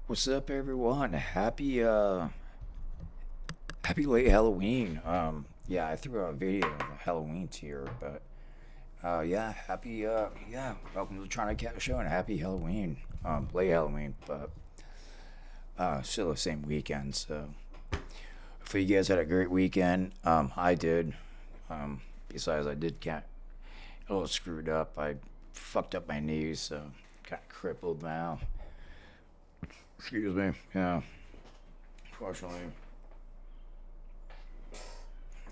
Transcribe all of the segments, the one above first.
What's up, everyone? Happy late Halloween. Yeah, I threw out a video of a Halloween tier, but yeah, welcome to the Chinacat Show and happy Halloween. Late Halloween, but still the same weekend. So hopefully you guys had a great weekend. I did. Besides, I did get a little screwed up. I fucked up my knees, so kind of crippled now. Excuse me. Yeah, fortunately.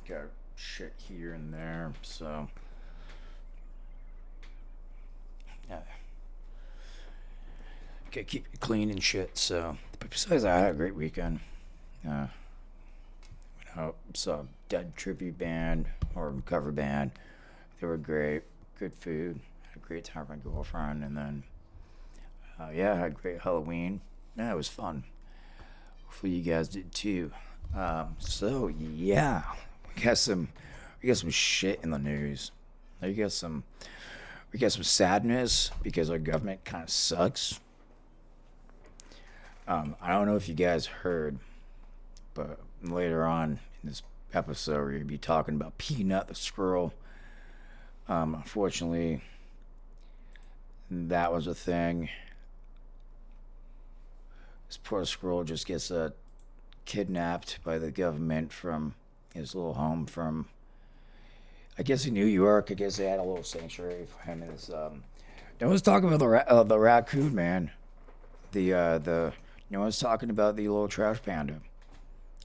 Got shit here and there, so yeah, gotta keep it clean and shit. So, but besides, I had a great weekend. Went out, saw a Dead tribute band or cover band. They were great, good food. Had a great time with my girlfriend, and then yeah, I had a great Halloween. Yeah, it was fun. Hopefully, you guys did too. So yeah, we got some we got some shit in the news. We got some sadness because our government kind of sucks. I don't know if you guys heard, but later on in this episode, we're gonna be talking about Peanut the squirrel. Unfortunately, that was a thing. This poor squirrel just gets kidnapped by the government from his little home from, I guess, in New York. I guess they had a little sanctuary for him. And his, no one's talking about the raccoon, man. The no one's talking about the little trash panda.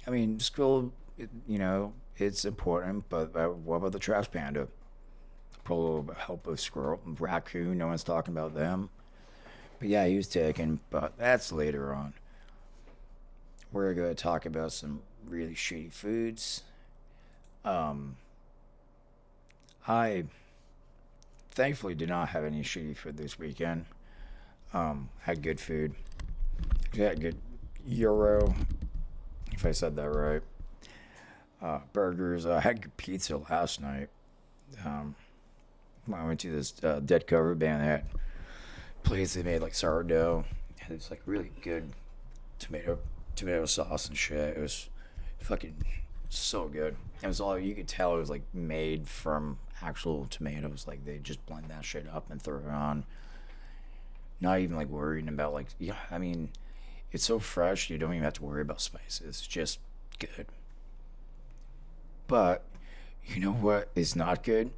I mean, squirrel, it's important, but what about the trash panda? Probably help with squirrel, raccoon. No one's talking about them. But yeah, he was taken, but that's later on. We're going to talk about some really shitty foods. I thankfully did not have any shitty food this weekend. Had good food. Had good Euro, if I said that right. Burgers. I had good pizza last night. I went to this Dead cover band that place. They made like sourdough. And it's like really good tomato sauce and shit. It was fucking so good. It was all you could tell. It was like made from actual tomatoes. Like they just blend that shit up and throw it on. Not even like worrying about like, yeah. I mean, it's so fresh. You don't even have to worry about spices. It's just good. But you know what is not good?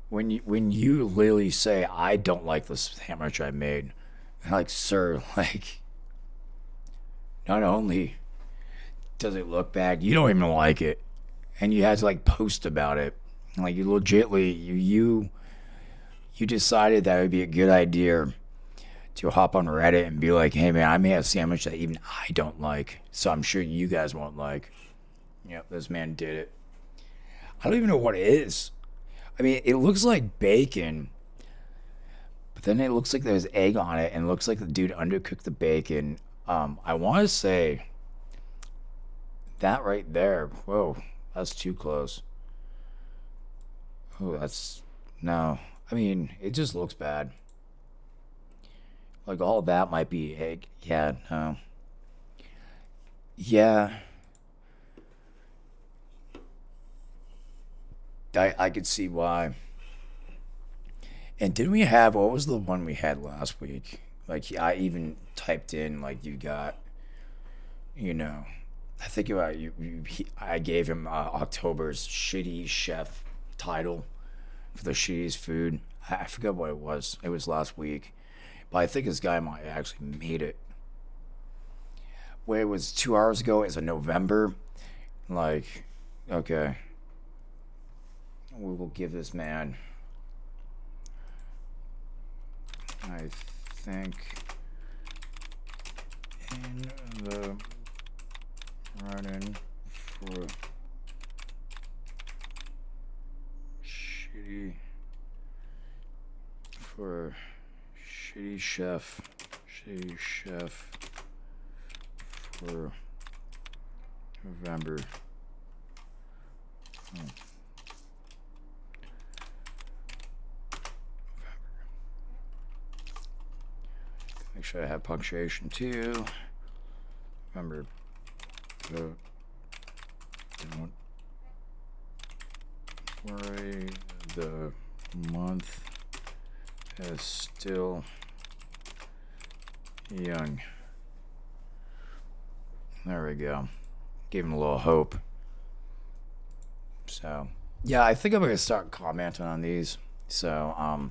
When you literally say I don't like this sandwich I made, like sir, like not only does it look bad, you don't even like it, and you had to like post about it. Like you legitly you decided that it would be a good idea to hop on Reddit and be like, hey man, I made a sandwich that even I don't like, so I'm sure you guys won't like. Yep, this man did it. I don't even know what it is. I mean, it looks like bacon, but then it looks like there's egg on it, and it looks like the dude undercooked the bacon. I want to say that right there. Whoa, that's too close. Oh, that's no. I mean, it just looks bad. Like all of that might be egg. Yeah, no. Yeah, I could see why. And didn't we have what was the one we had last week? Like I even typed in like you got, you know, I think about I gave him October's shitty chef title for the shittiest food. I forgot what it was. It was last week, but I think this guy might have actually made it. Where it was 2 hours ago. It's a November. Like, okay, we will give this man. I think in the running for shitty for shitty chef for November. Oh. Make sure I have punctuation too. Remember, don't worry, the month is still young. There we go. Give him a little hope. So, yeah, I think I'm going to start commenting on these. So,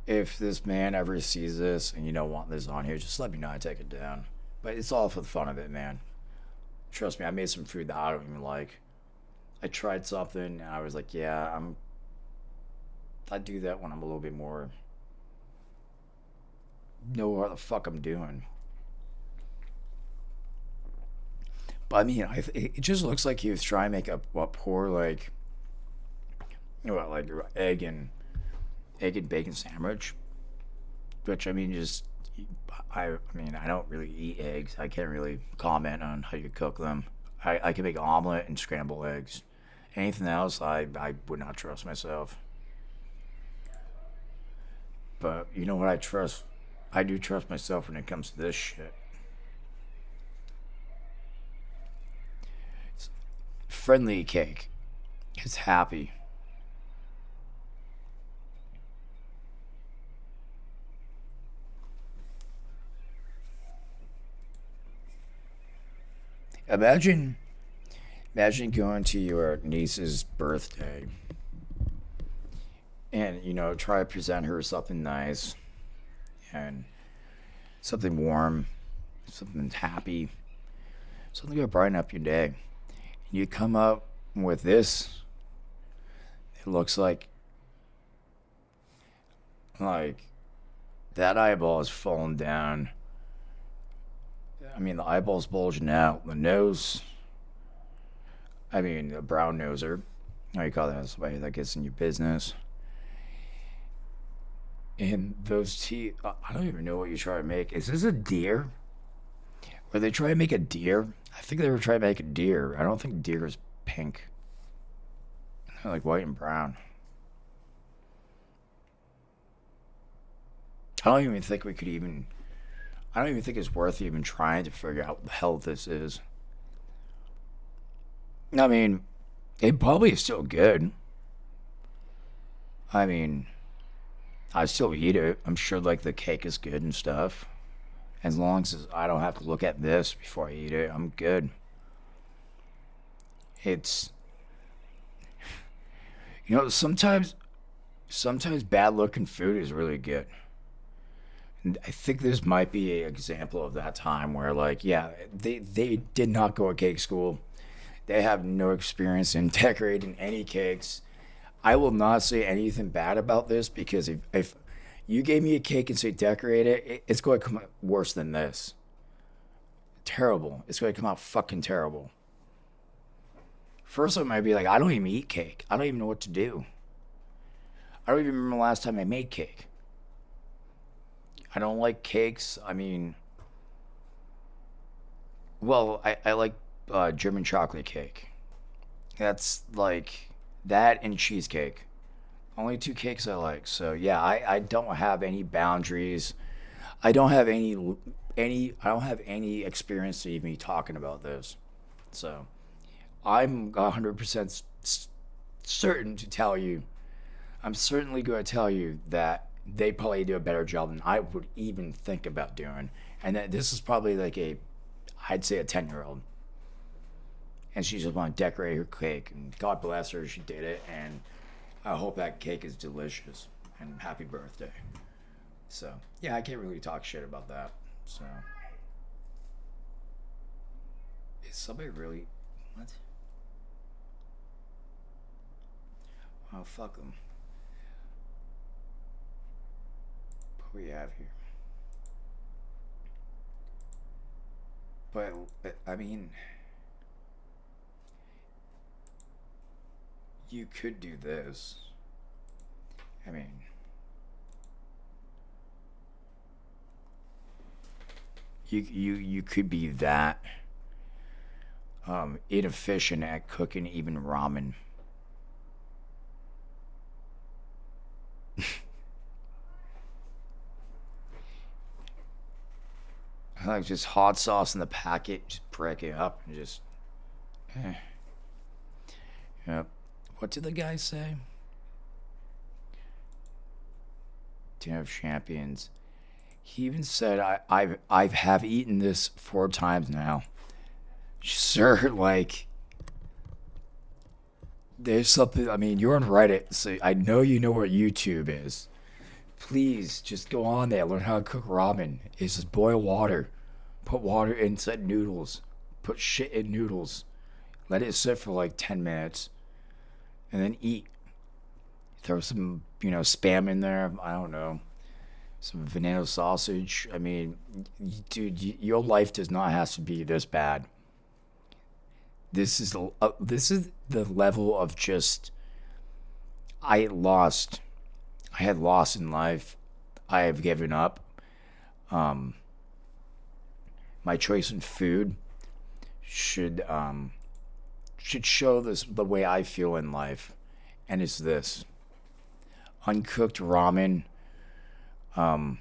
if this man ever sees this and you don't want this on here, just let me know. I take it down. But it's all for the fun of it, man. Trust me, I made some food that I don't even like. I tried something and I was like, yeah, I do that when I'm a little bit more know what the fuck I'm doing. But I mean, it just looks like he was trying to make a poor like, like egg and bacon sandwich. Which I mean, I mean, I don't really eat eggs. I can't really comment on how you cook them. I can make an omelet and scramble eggs. Anything else, I would not trust myself. But you know what I trust? I do trust myself when it comes to this shit. It's friendly cake. It's happy. Imagine going to your niece's birthday and try to present her something nice and something warm, something happy, something to brighten up your day. You come up with this. It looks like that eyeball is falling down. I mean, the eyeball's bulging out. The nose, I mean, a brown noser. How you call that? Somebody that gets in your business. And those teeth, I don't even know what you try to make. Is this a deer? Were they trying to make a deer? I think they were trying to make a deer. I don't think deer is pink. They're like white and brown. I don't even think we could even. I don't even think it's worth even trying to figure out what the hell this is. I mean, it probably is still good. I mean, I still eat it. I'm sure like the cake is good and stuff. As long as I don't have to look at this before I eat it, I'm good. It's sometimes bad looking food is really good. And I think this might be an example of that time where like, yeah, they did not go to cake school. They have no experience in decorating any cakes. I will not say anything bad about this because if you gave me a cake and say decorate it, it's going to come out worse than this. Terrible. It's going to come out fucking terrible. First, I might be like, I don't even eat cake. I don't even know what to do. I don't even remember the last time I made cake. I don't like cakes. I mean, well, I like German chocolate cake. That's like that and cheesecake. Only two cakes I like. So yeah, I don't have any boundaries. I don't have I don't have any experience to even be talking about this. So I'm 100% certain to tell you. I'm certainly going to tell you that they probably do a better job than I would even think about doing. And that this is probably like I'd say a 10-year-old. And she just want to decorate her cake. And God bless her, she did it. And I hope that cake is delicious. And happy birthday. So, yeah, I can't really talk shit about that. So, is somebody really. What? Oh, fuck them. What we have here? But, I mean. You could do this. I mean, You could be that inefficient at cooking even ramen. Like just hot sauce in the packet, just break it up and just. Eh. Yep. What did the guy say? Dinner of Champions. He even said, I've have eaten this 4 times now. Sir, like, there's something. I mean, you're on Reddit, so I know you know what YouTube is. Please just go on there, learn how to cook ramen. It's just boil water, put water inside noodles, put shit in noodles, let it sit for like 10 minutes, and then eat. Throw some, spam in there. I don't know. Some vanilla sausage. I mean, dude, your life does not have to be this bad. This is the level of just I lost. I had lost in life. I have given up. Um, my choice in food should should show this the way I feel in life, and it's this uncooked ramen. Um,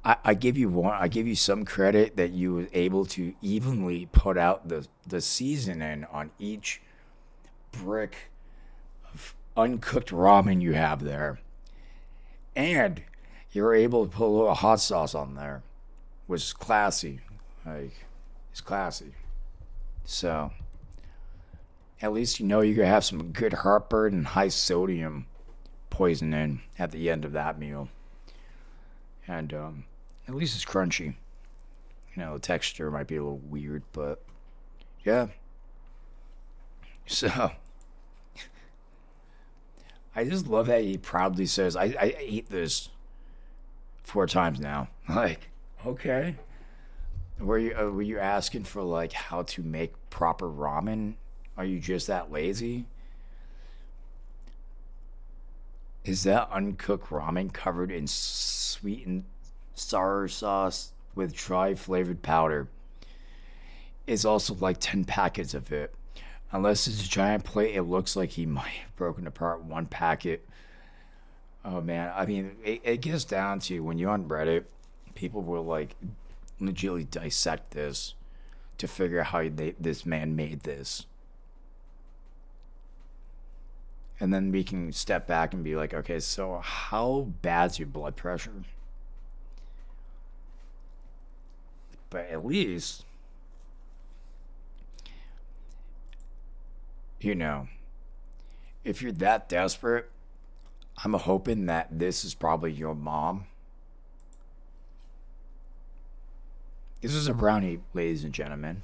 I give you one. I give you some credit that you were able to evenly put out the seasoning on each brick of uncooked ramen you have there, and you're able to put a little hot sauce on there, which is classy. Like, it's classy. So at least you know you're gonna have some good heartburn and high sodium poisoning at the end of that meal, and at least it's crunchy. The texture might be a little weird, but yeah. So I just love that he proudly says, I ate this 4 times now. Like, okay. Were you asking for like how to make proper ramen? Are you just that lazy? Is that uncooked ramen covered in sweet and sour sauce with dry flavored powder? It's also like 10 packets of it. Unless it's a giant plate, it looks like he might have broken apart one packet. Oh man, I mean, it gets down to when you're on Reddit, people will like legitimately dissect this to figure out how this man made this. And then we can step back and be like, okay, so how bad's your blood pressure? But at least, you know, if you're that desperate, I'm hoping that this is probably your mom. This is a brownie, ladies and gentlemen.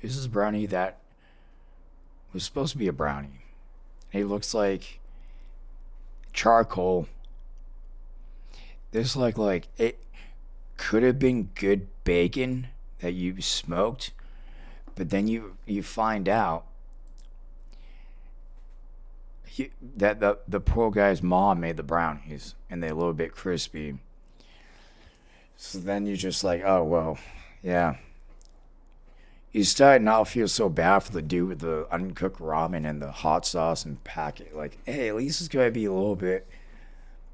This is a brownie that was supposed to be a brownie. It looks like charcoal. This like it could have been good bacon that you smoked, but then you find out that the poor guy's mom made the brownies and they're a little bit crispy. So then you're just like, oh well, yeah. You start not feel so bad for the dude with the uncooked ramen and the hot sauce and packet. Like, hey, at least it's gonna be a little bit,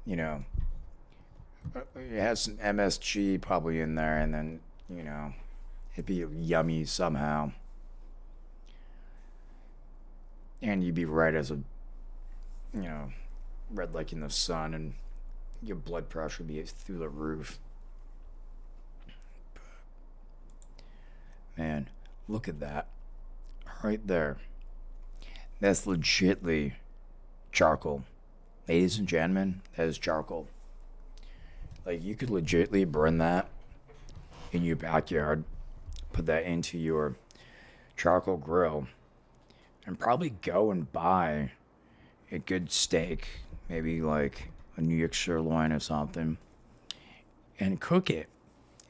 you know. It has some MSG probably in there, and then it'd be yummy somehow, and you'd be right as a, red like in the sun, and your blood pressure would be through the roof. Man, look at that, right there. That's legitly charcoal, ladies and gentlemen. That is charcoal. Like, you could legitimately burn that in your backyard, put that into your charcoal grill, and probably go and buy a good steak, maybe like a New York sirloin or something, and cook it.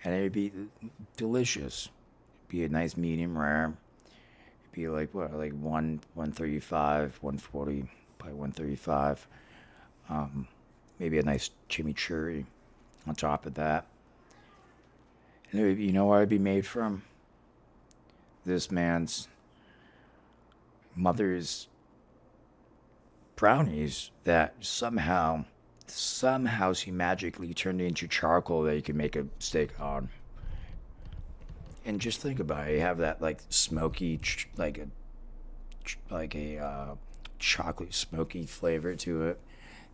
And it'd be delicious. It'd be a nice medium rare. It'd be like what, like 135, 140 by 135. Maybe a nice chimichurri on top of that. And you know what it'd be made from? This man's mother's brownies that somehow she magically turned into charcoal that you can make a steak on. And just think about it, you have that like smoky, like a chocolate smoky flavor to it.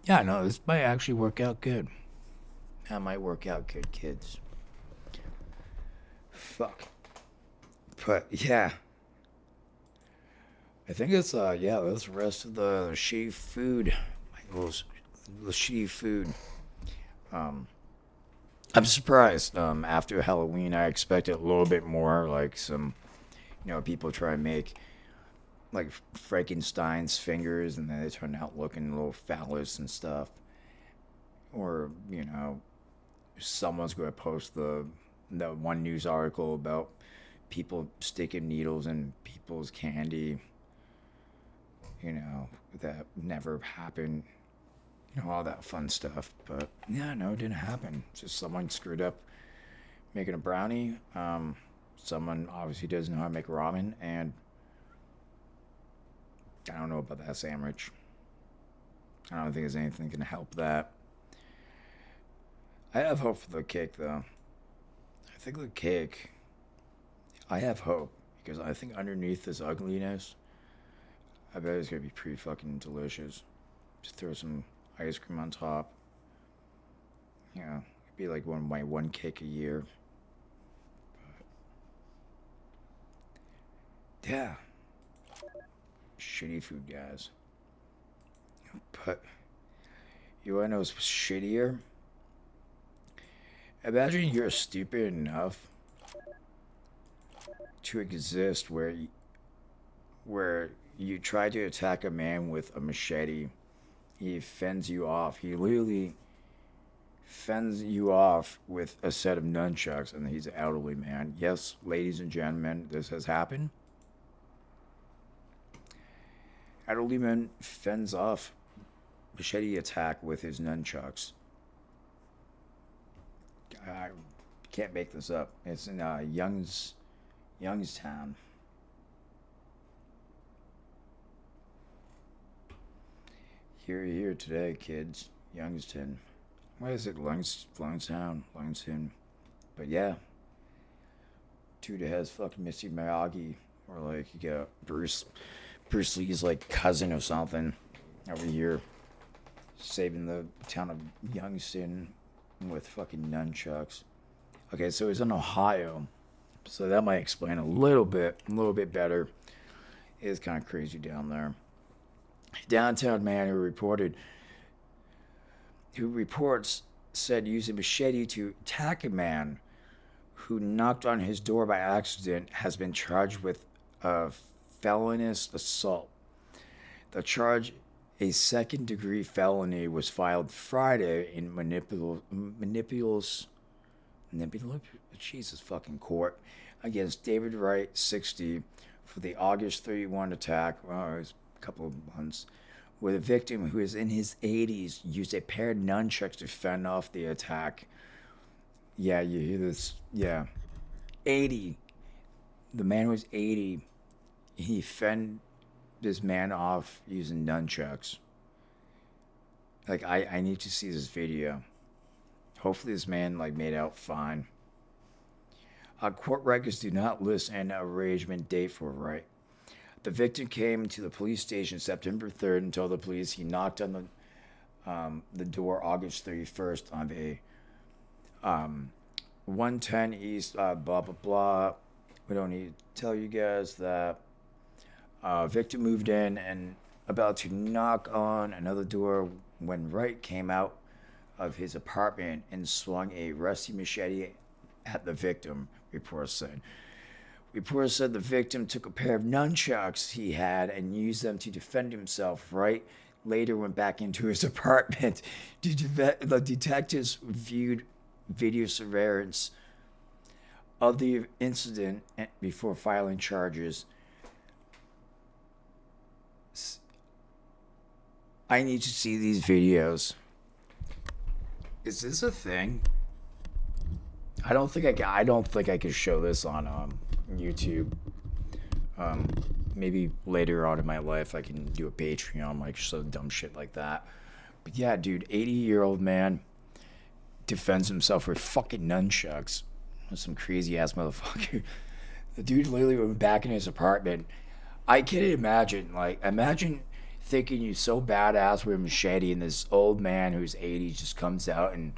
Yeah, no, this might actually work out good. That might work out good, kids. Fuck. But yeah, I think it's yeah. That's the rest of the shitty food. Michael's the shitty food. Um, I'm surprised. After Halloween, I expected a little bit more, like some, people try and make like Frankenstein's fingers, and then they turn out looking a little phallus and stuff. Or someone's going to post the one news article about people sticking needles in people's candy. That never happened. All that fun stuff. But yeah, no, it didn't happen. Just someone screwed up making a brownie. Someone obviously doesn't know how to make ramen, and I don't know about that sandwich. I don't think there's anything can help that. I have hope for the cake, though. I think the cake, I have hope because I think underneath this ugliness, I bet it's gonna be pretty fucking delicious. Just throw some ice cream on top. It'd be like one cake a year. But yeah, shitty food, guys. But you wanna know what's shittier? Imagine you're stupid enough to exist where you try to attack a man with a machete. He fends you off. He literally fends you off with a set of nunchucks, and he's an elderly man. Yes, ladies and gentlemen, this has happened. Elderly man fends off machete attack with his nunchucks. I can't make this up. It's in Youngstown. Here today, kids. Youngstown. Why is it Lungstown? But yeah. Dude has fucking Missy Miyagi. Or like you got Bruce Lee's like cousin or something over here saving the town of Youngstown with fucking nunchucks. Okay, so he's in Ohio. So that might explain a little bit better. It is kind of crazy down there. Downtown man who reports said using machete to attack a man who knocked on his door by accident has been charged with a felonious assault. The charge, a second-degree felony, was filed Friday in Jesus fucking court against David Wright, 60, for the August 31 attack. Well, it was a couple of months, where the victim, who is in his 80s, used a pair of nunchucks to fend off the attack. Yeah, you hear this? Yeah. 80. The man was 80. He fend this man off using nunchucks. Like, I need to see this video. Hopefully this man, like, made out fine. Court records do not list an arraignment date for Wright. The victim came to the police station September 3rd and told the police he knocked on the door August 31st on a 110 East, blah, blah, blah. We don't need to tell you guys that. Victim moved in and about to knock on another door when Wright came out of his apartment and swung a rusty machete at the victim, reports said. Reports said the victim took a pair of nunchucks he had and used them to defend himself. Wright later went back into his apartment. The detectives viewed video surveillance of the incident before filing charges. I need to see these videos. Is this a thing? I don't think I could show this on YouTube. Um, Maybe later on in my life I can do a Patreon like so dumb shit like that. But yeah, dude, 80-year-old man defends himself with fucking nunchucks. Some crazy ass motherfucker. The dude literally went back in his apartment. I can't imagine. Like, imagine thinking you're so badass with a machete, and this old man who's 80 just comes out and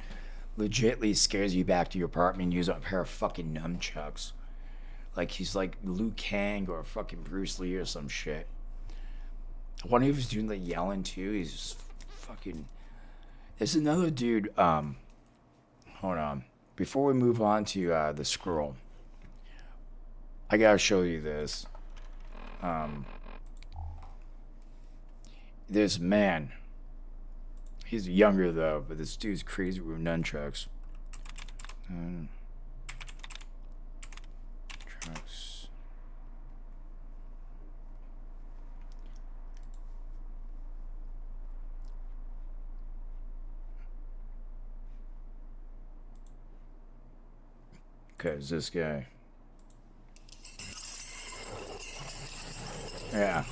legitly scares you back to your apartment and uses a pair of fucking nunchucks. Like he's like Liu Kang or fucking Bruce Lee or some shit. I wonder if he's doing the yelling too. He's just fucking. There's another dude. Hold on. Before we move on to the Squirrel, I gotta show you this. This man. He's younger though, but this dude's crazy with nunchucks. Trucks. Okay, it's this guy. Yeah.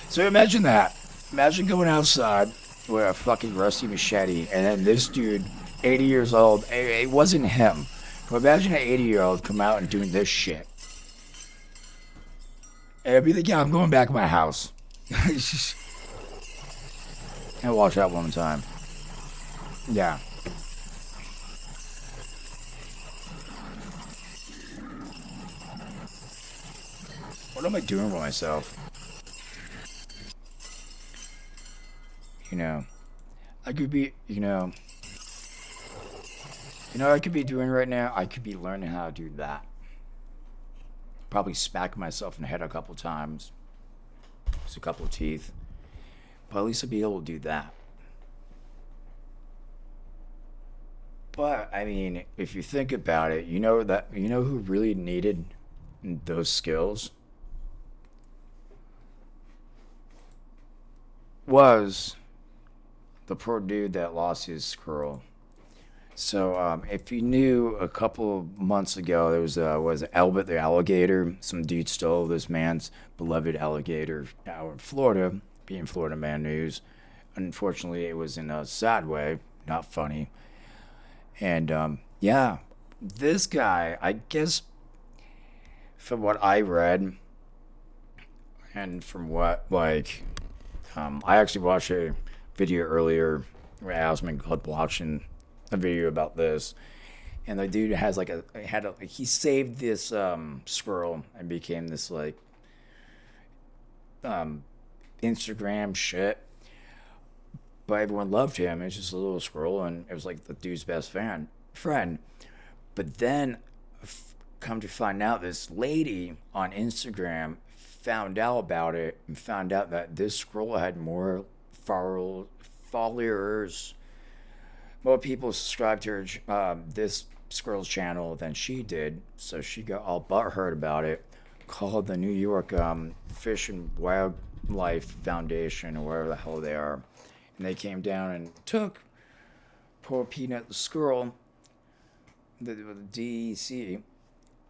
So imagine that. Imagine going outside with a fucking rusty machete, and then this dude, 80 years old, it wasn't him. But imagine an 80-year-old come out and doing this shit. And I'd be like, yeah, I'm going back to my house. And watch that one time. Yeah. What am I doing with myself? You know, I could be, what I could be doing right now? I could be learning how to do that. Probably smack myself in the head a couple times. Just a couple of teeth. But at least I'd be able to do that. But, I mean, if you think about it, you know who really needed those skills? Was the poor dude that lost his squirrel. So, if you knew a couple of months ago, there was Albert the alligator. Some dude stole this man's beloved alligator out in Florida, being Florida man news. Unfortunately, it was in a sad way, not funny. And yeah, this guy, I guess, from what I read, and from what I actually watched a video earlier where Asman was watching a video about this, and the dude has he saved this squirrel and became this Instagram shit, but everyone loved him. It's just a little squirrel, and it was like the dude's best friend. But then, come to find out, this lady on Instagram found out about it and found out that this squirrel had more followers. More people subscribed to her, this squirrel's channel than she did, so she got all butthurt about it. Called the New York Fish and Wildlife Foundation, or wherever the hell they are, and they came down and took poor Peanut the squirrel, the DEC,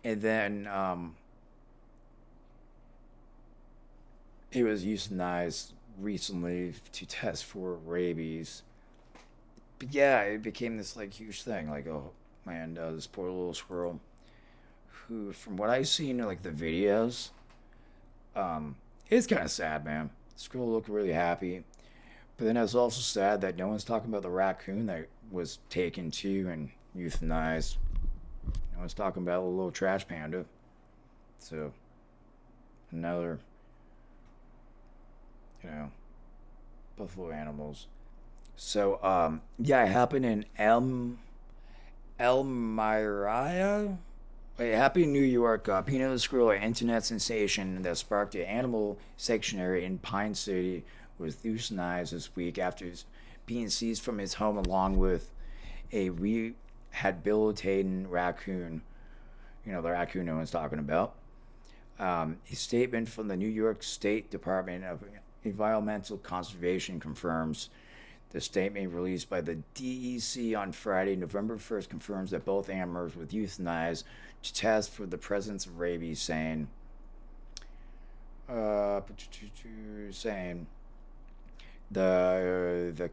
and then he was euthanized recently to test for rabies. But yeah, it became this huge thing. Oh man, this poor little squirrel, who, from what I've seen, the videos, it's kind of sad, man. The squirrel looked really happy, but then it's also sad that no one's talking about the raccoon that was taken to and euthanized. No one's talking about the little trash panda. So another, buffalo animals. So, yeah, it happened in Elmira. It happened in New York. Peanut the squirrel, an internet sensation that sparked an animal sanctuary in Pine City, was euthanized this week after being seized from his home along with a rehabilitated raccoon. The raccoon no one's talking about. A statement from the New York State Department of Environmental Conservation confirms The statement released by the DEC on Friday, November 1st, confirms that both animals were euthanized to test for the presence of rabies, saying the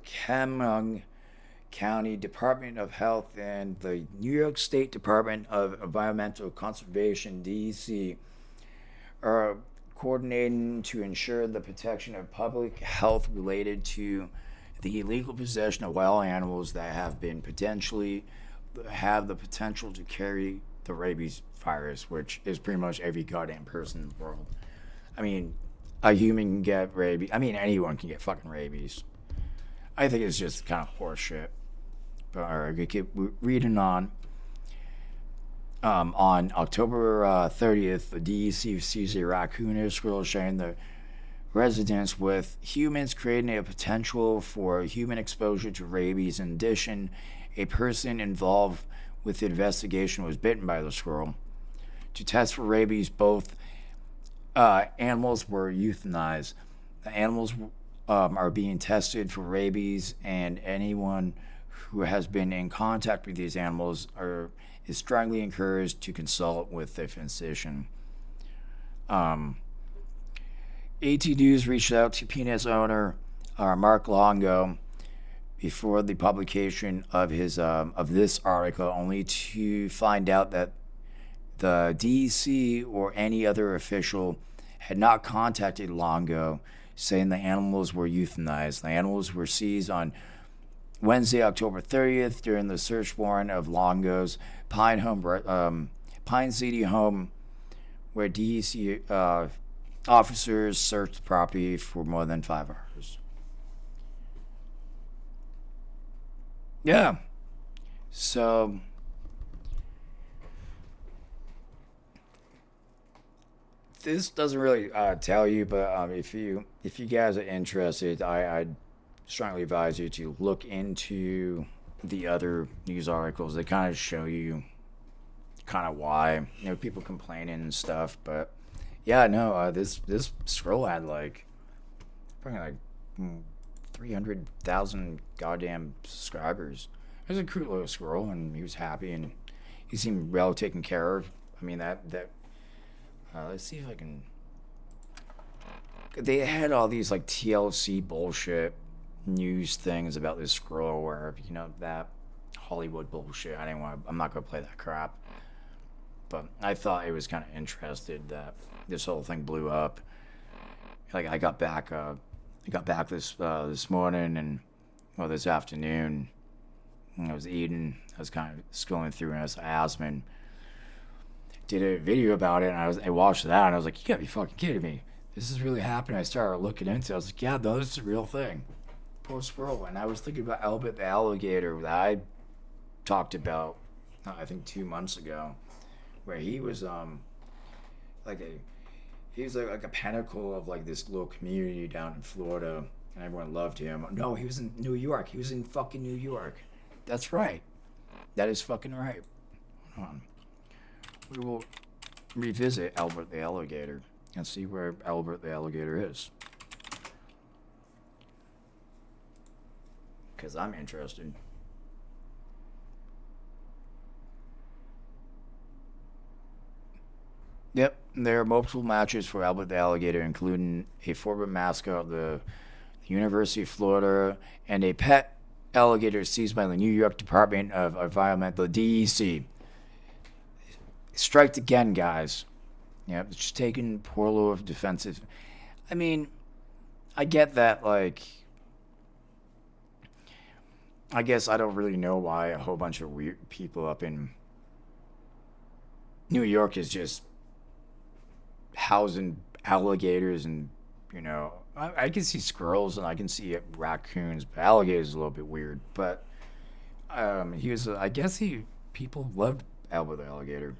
Chemung County Department of Health and the New York State Department of Environmental Conservation (DEC) are coordinating to ensure the protection of public health related to the illegal possession of wild animals that have the potential to carry the rabies virus, which is pretty much every goddamn person in the world. I mean, a human can get rabies. I mean, anyone can get fucking rabies. I think it's just kind of horseshit. But alright, we keep reading on. On October 30th, the DEC seized a raccoon and a squirrel, sharing the residents with humans, creating a potential for human exposure to rabies. In addition, a person involved with the investigation was bitten by the squirrel. To test for rabies, both animals were euthanized. The animals are being tested for rabies, and anyone who has been in contact with these animals is strongly encouraged to consult with a physician. AT News reached out to Peanuts owner Mark Longo before the publication of this article, only to find out that the DEC or any other official had not contacted Longo, saying the animals were euthanized. The animals were seized on Wednesday, October 30th, during the search warrant of Longo's Pine City home, where DEC officers searched the property for more than 5 hours. Yeah. So this doesn't really tell you, but if you guys are interested, I'd strongly advise you to look into the other news articles. They kind of show you kind of why, people complaining and stuff. But yeah, no, this squirrel had probably 300,000 goddamn subscribers. It was a cute little squirrel, and he was happy, and he seemed well taken care of. I mean, that let's see if I can. They had all these TLC bullshit news things about this squirrel, where that Hollywood bullshit. I'm not gonna play that crap. But I thought it was kind of interesting that this whole thing blew up. I got back this morning, and this afternoon. And I was eating. I was kind of scrolling through, and I asked him, and did a video about it, and I watched that, and I was like, you gotta be fucking kidding me. This is really happening. I started looking into it. I was like, yeah, no, this is a real thing. Poor squirrel. And I was thinking about Albert the alligator that I talked about, I think 2 months ago, where he was like a pinnacle of this little community down in Florida, and everyone loved him. No, he was in New York. He was in fucking New York. That's right. That is fucking right. Hold on. We will revisit Albert the alligator and see where Albert the alligator is. Because I'm interested. Yep, there are multiple matches for Albert the alligator, including a former mascot of the University of Florida and a pet alligator seized by the New York Department of Environmental, DEC. Striked again, guys. Yep, it's just taking poor little defensive. I mean, I get that, I guess I don't really know why a whole bunch of weird people up in New York is just housing alligators, and I can see squirrels and I can see raccoons, but alligators is a little bit weird. But I guess people loved Albert the alligator.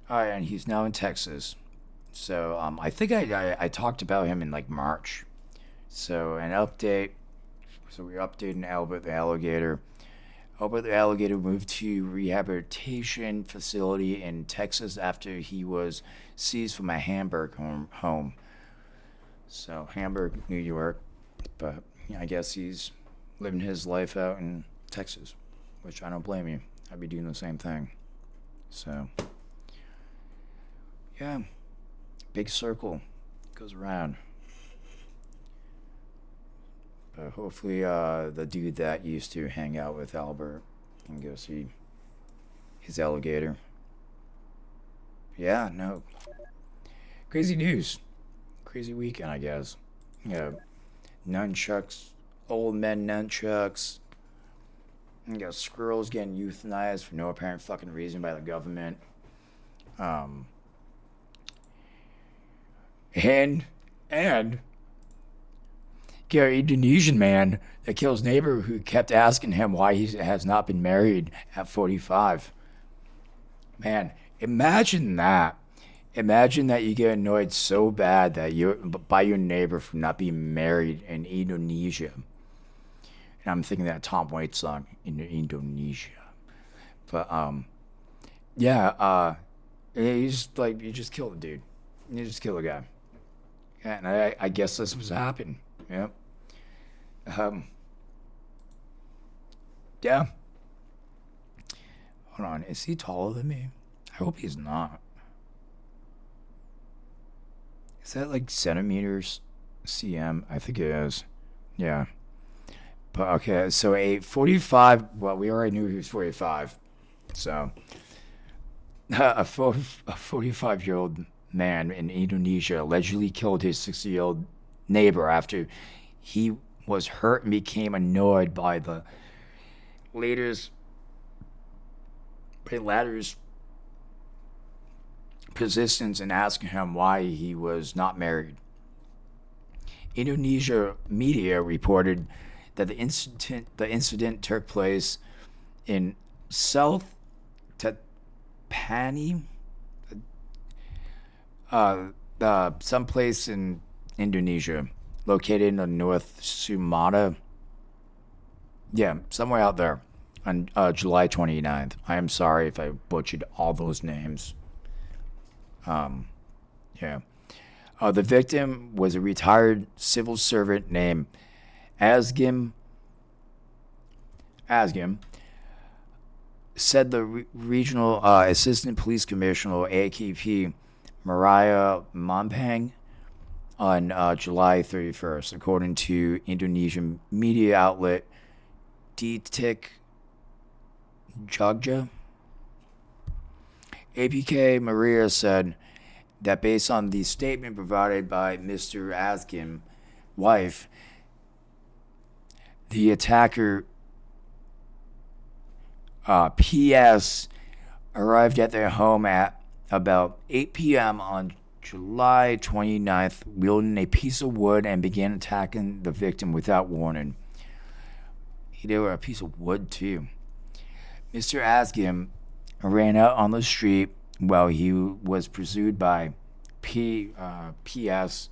And he's now in Texas. So I think I talked about him in March. So an update. So we're updating Albert the alligator. Albert the alligator moved to rehabilitation facility in Texas after he was seized from a Hamburg home. So Hamburg, New York, but I guess he's living his life out in Texas, which I don't blame you. I'd be doing the same thing. So yeah, big circle goes around. But hopefully, the dude that used to hang out with Albert can go see his alligator. Yeah, no, crazy news, crazy weekend, I guess. Yeah, nunchucks, old men nunchucks. You got squirrels getting euthanized for no apparent fucking reason by the government. Um, and and got an Indonesian man that kills neighbor who kept asking him why he has not been married at 45. Man, imagine that. Imagine that you get annoyed so bad that you by your neighbor for not being married in Indonesia. And I'm thinking that Tom Waits song in Indonesia. But yeah, you just kill the dude. You just kill the guy. And I guess this was happening. Yep. Um, yeah. Hold on, is he taller than me? I hope he's not. Is that like centimeters? CM? I think it is. Yeah. But okay, so a 45. Well, we already knew he was 45. So a 45-year-old man in Indonesia allegedly killed his 60-year-old neighbor after he was hurt and became annoyed by the latter's persistence in asking him why he was not married. Indonesia media reported that the incident took place in South Tapani, someplace in Indonesia, located in the North Sumatra. Yeah, somewhere out there on July 29th. I am sorry if I butchered all those names. Yeah. The victim was a retired civil servant named Asgim. Said the regional assistant police commissioner, AKP, Mariah Mampang, on July 31st, according to Indonesian media outlet Detik Jogja. APK Maria said that based on the statement provided by Mr. Askin's wife, the attacker PS arrived at their home at about 8 p.m. on July 29th, wielding a piece of wood and began attacking the victim without warning. He did with a piece of wood, too. Mr. Askin ran out on the street while he was pursued by PS.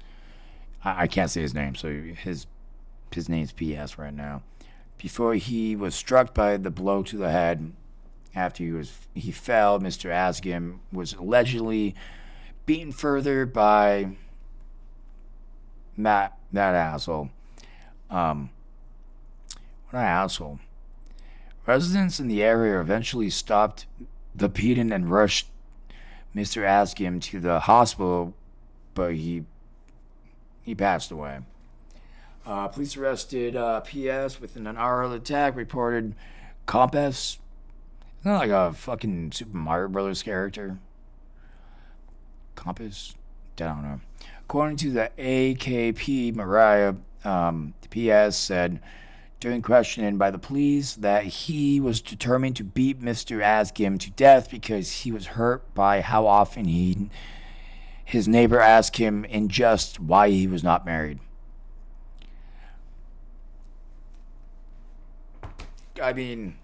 I can't say his name, so his name's PS right now. Before he was struck by the blow to the head, after he fell, Mr. Askin was allegedly beaten further by that asshole. What an asshole. Residents in the area eventually stopped the beating and rushed Mr. Askin to the hospital, but he passed away. Police arrested PS within an hour of the attack, reported Compass. Isn't that like a fucking Super Mario Brothers character? Compass? I don't know. According to the AKP, Mariah, PS said during questioning by the police that he was determined to beat Mr. Askin to death because he was hurt by how often his neighbor asked him in jest why he was not married. I mean,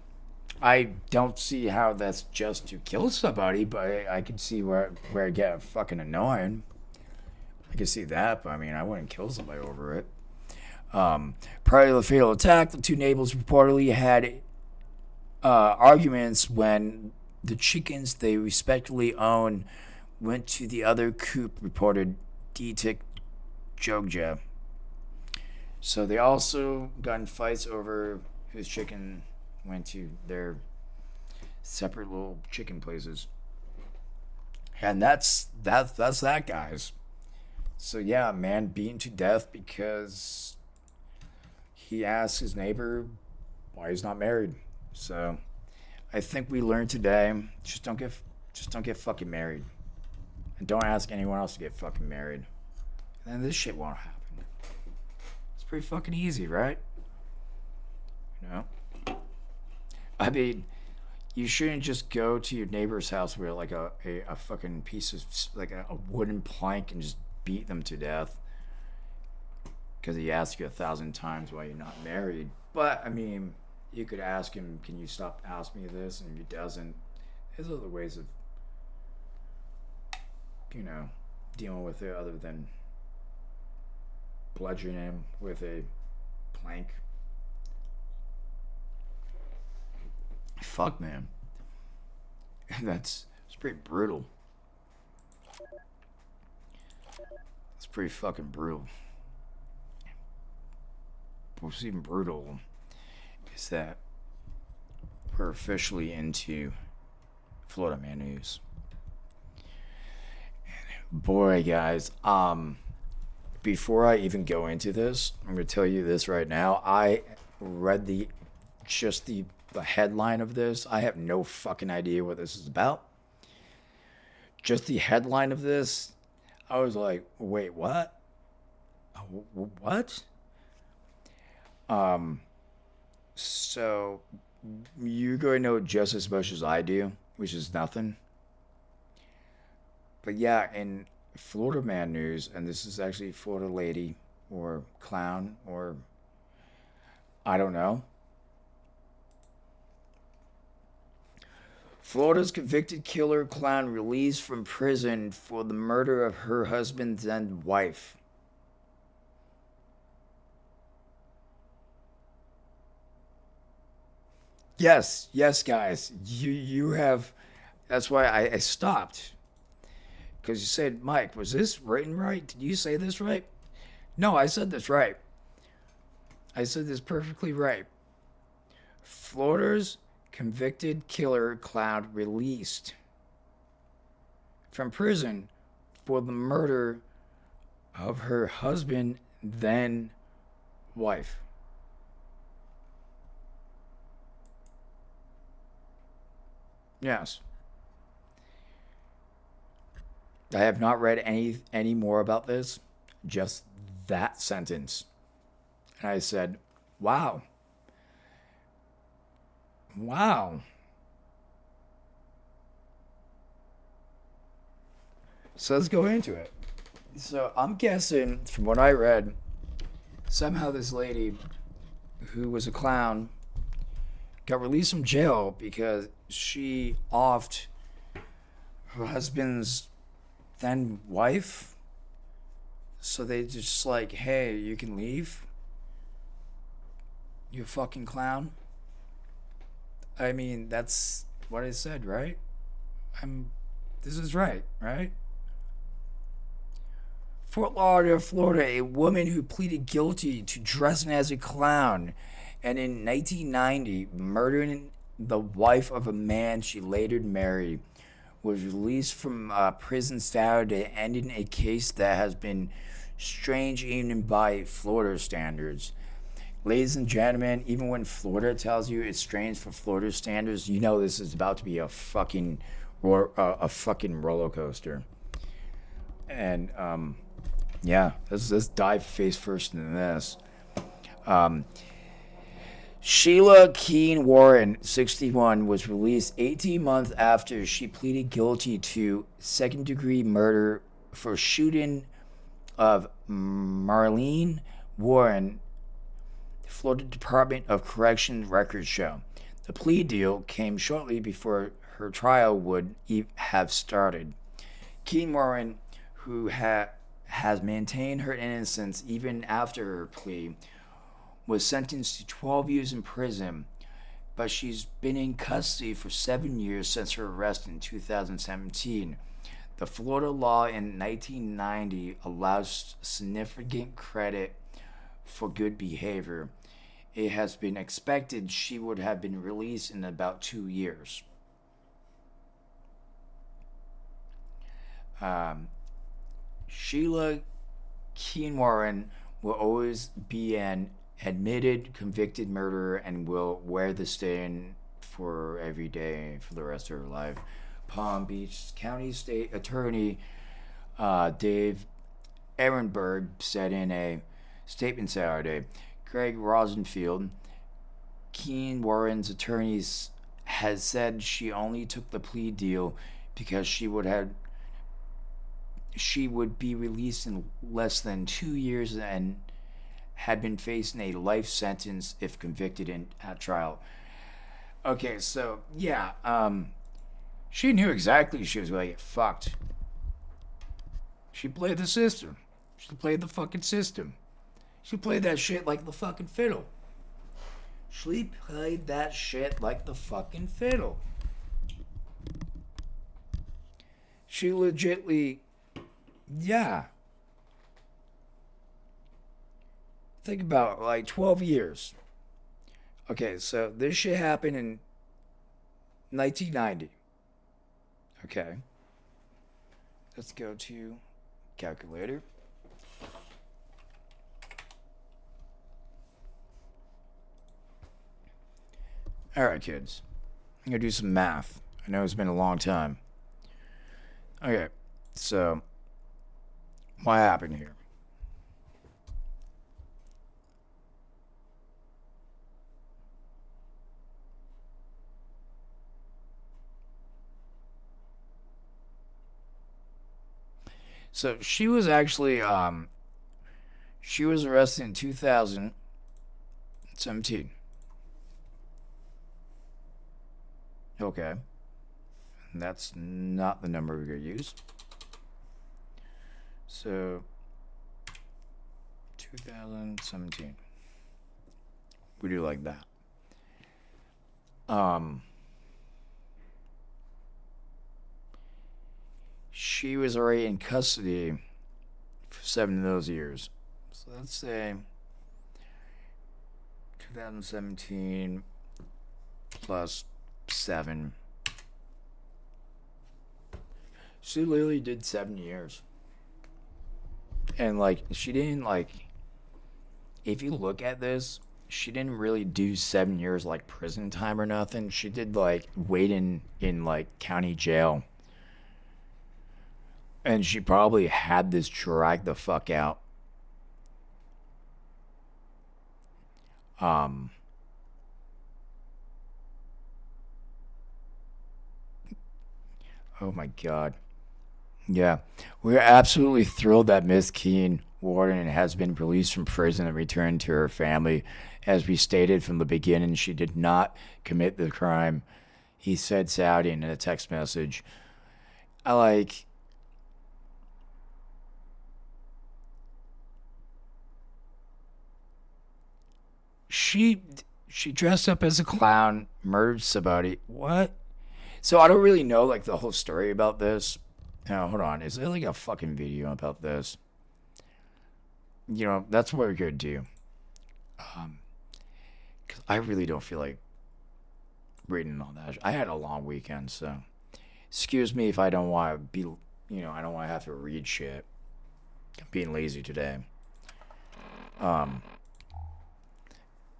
I don't see how that's just to kill somebody, but I can see where it get fucking annoying. I can see that, but I mean, I wouldn't kill somebody over it. Prior to the fatal attack, the two neighbors reportedly had arguments when the chickens they respectively owned went to the other coop, reported Detik Jogja. So they also got in fights over whose chicken went to their separate little chicken places. And that's that, guys. So yeah, man beaten to death because he asked his neighbor why he's not married. So I think we learned today, just don't get fucking married. And don't ask anyone else to get fucking married. And then this shit won't happen. It's pretty fucking easy, right? You know? I mean, you shouldn't just go to your neighbor's house with like a fucking piece of like a wooden plank and just beat them to death because he asked you 1,000 times why you're not married. But I mean, you could ask him, "Can you stop asking me this?" And if he doesn't, there's other ways of, you know, dealing with it other than bludgeoning him with a plank. Fuck, man. It's pretty brutal. It's pretty fucking brutal. What's even brutal is that we're officially into Florida Man news. And boy, guys, before I even go into this, I'm gonna tell you this right now. I read the headline of this. I have no fucking idea what this is about. Just the headline of this, I was like, wait, what? What? So you're going to know just as much as I do, which is nothing. But yeah, in Florida Man news, and this is actually Florida lady or clown or I don't know. Florida's convicted killer clown released from prison for the murder of her husband and wife. Yes, guys. You have. That's why I stopped. Because you said, Mike, was this written right? Did you say this right? No, I said this right. I said this perfectly right. Florida's convicted killer clown released from prison for the murder of her husband, then wife. Yes. I have not read any more about this, just that sentence. And I said, wow. Wow. So let's go into it. So I'm guessing, from what I read, somehow this lady who was a clown got released from jail because she offed her husband's then wife. So they just like, hey, you can leave. You fucking clown. I mean, that's what I said, right? This is right? Fort Lauderdale, Florida, a woman who pleaded guilty to dressing as a clown and in 1990 murdering the wife of a man she later married was released from prison Saturday, ending a case that has been strange even by Florida standards. Ladies and gentlemen, even when Florida tells you it's strange for Florida standards, you know this is about to be a fucking roller coaster. And yeah, let's dive face first into this. Sheila Keene Warren, 61, was released 18 months after she pleaded guilty to second-degree murder for shooting of Marlene Warren, Florida Department of Correction records show. The plea deal came shortly before her trial would have started. Keene Warren, who has maintained her innocence even after her plea, was sentenced to 12 years in prison, but she's been in custody for 7 years since her arrest in 2017. The Florida law in 1990 allows significant credit for good behavior. It has been expected she would have been released in about 2 years. Sheila Keen Warren will always be an admitted convicted murderer and will wear the stain for every day for the rest of her life. Palm Beach County State Attorney Dave Ehrenberg said in a statement Saturday. Greg Rosenfield, Keen Warren's attorneys, has said she only took the plea deal because she would be released in less than 2 years and had been facing a life sentence if convicted at trial. Okay, so yeah, she knew exactly she was going to get fucked. She played the system. She played the fucking system. She played that shit like the fucking fiddle. She played that shit like the fucking fiddle. She legitly, yeah. Think about like 12 years. Okay, so this shit happened in 1990. Okay. Let's go to calculator. Alright, kids. I'm going to do some math. I know it's been a long time. Okay, so what happened here? So she was actually she was arrested in 2017. Okay. And that's not the number we're going to use. So 2017. We do like that. She was already in custody for 7 of those years. So let's say 2017 plus 7. She literally did 7 years. And like, she didn't like, if you look at this, she didn't really do 7 years like prison time or nothing. She did like wait in like county jail. And she probably had this dragged the fuck out. Oh my god. Yeah. We're absolutely thrilled that Miss Keen Warden has been released from prison and returned to her family. As we stated from the beginning, she did not commit the crime, he said Saturday in a text message. I like... She dressed up as a clown, murdered somebody. What? So I don't really know like the whole story about this. Now, hold on. Is there like a fucking video about this? You know, that's what we're gonna do. Cause I really don't feel like reading all that. I had a long weekend, so excuse me if I don't want to be. I don't want to have to read shit. I'm being lazy today.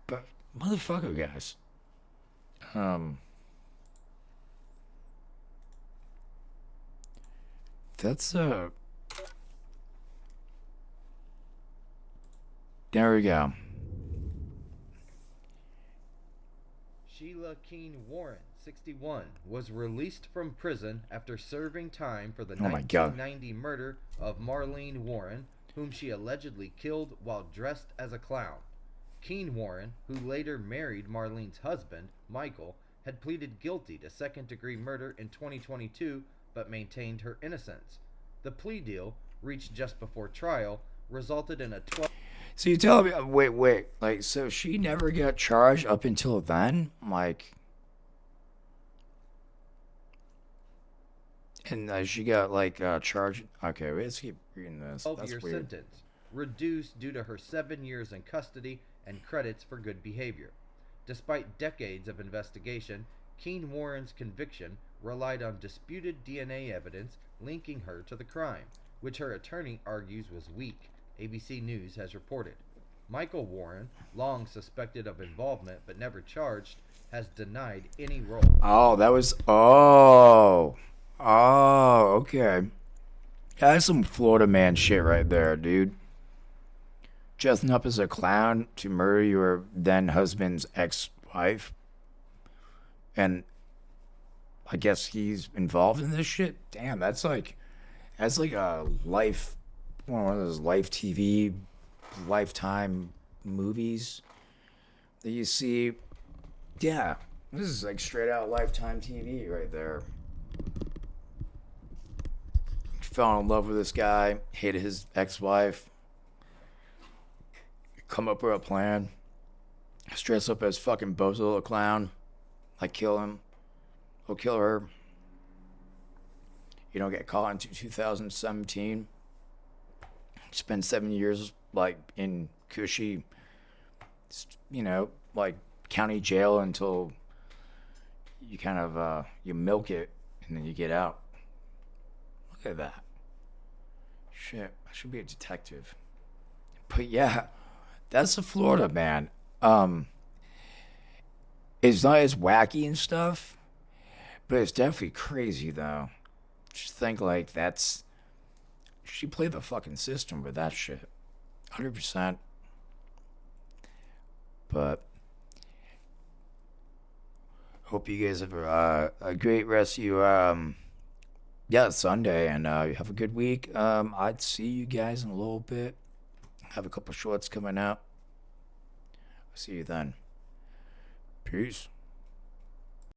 But motherfucker, guys. That's there we go. Sheila Keen Warren, 61, was released from prison after serving time for the 1990 murder of Marlene Warren, whom she allegedly killed while dressed as a clown. Keen Warren, who later married Marlene's husband, Michael, had pleaded guilty to second-degree murder in 2022 but maintained her innocence. The plea deal, reached just before trial, resulted in a 12... So you tell me, wait, like, so she never got charged up until then? Like, And she got like charged. Okay, let's keep reading this. 12-year That's weird. sentence, reduced due to her 7 years in custody and credits for good behavior. Despite decades of investigation, Keen Warren's conviction relied on disputed DNA evidence linking her to the crime, which her attorney argues was weak, ABC News has reported. Michael Warren, long suspected of involvement but never charged, has denied any role. Oh, that was. Oh. Oh, okay. That's some Florida man shit right there, dude. Dressing up as a clown to murder your then husband's ex-wife. And I guess he's involved in this shit. Damn, that's like a life, one of those life TV, lifetime movies that you see. Yeah, this is like straight out Lifetime TV right there. Fell in love with this guy, hated his ex-wife, come up with a plan, dress up as fucking Bozo the Clown, like kill him, he'll kill her. You don't get caught until 2017. Spend 7 years like in cushy, like county jail until you kind of you milk it and then you get out. Look at that. Shit, I should be a detective. But yeah, that's the Florida man. It's not as wacky and stuff, but it's definitely crazy though. Just think like she played the fucking system with that shit. 100%. But hope you guys have a great rest of your Sunday, and you have a good week. I'd see you guys in a little bit. Have a couple shorts coming out. See you then. Peace.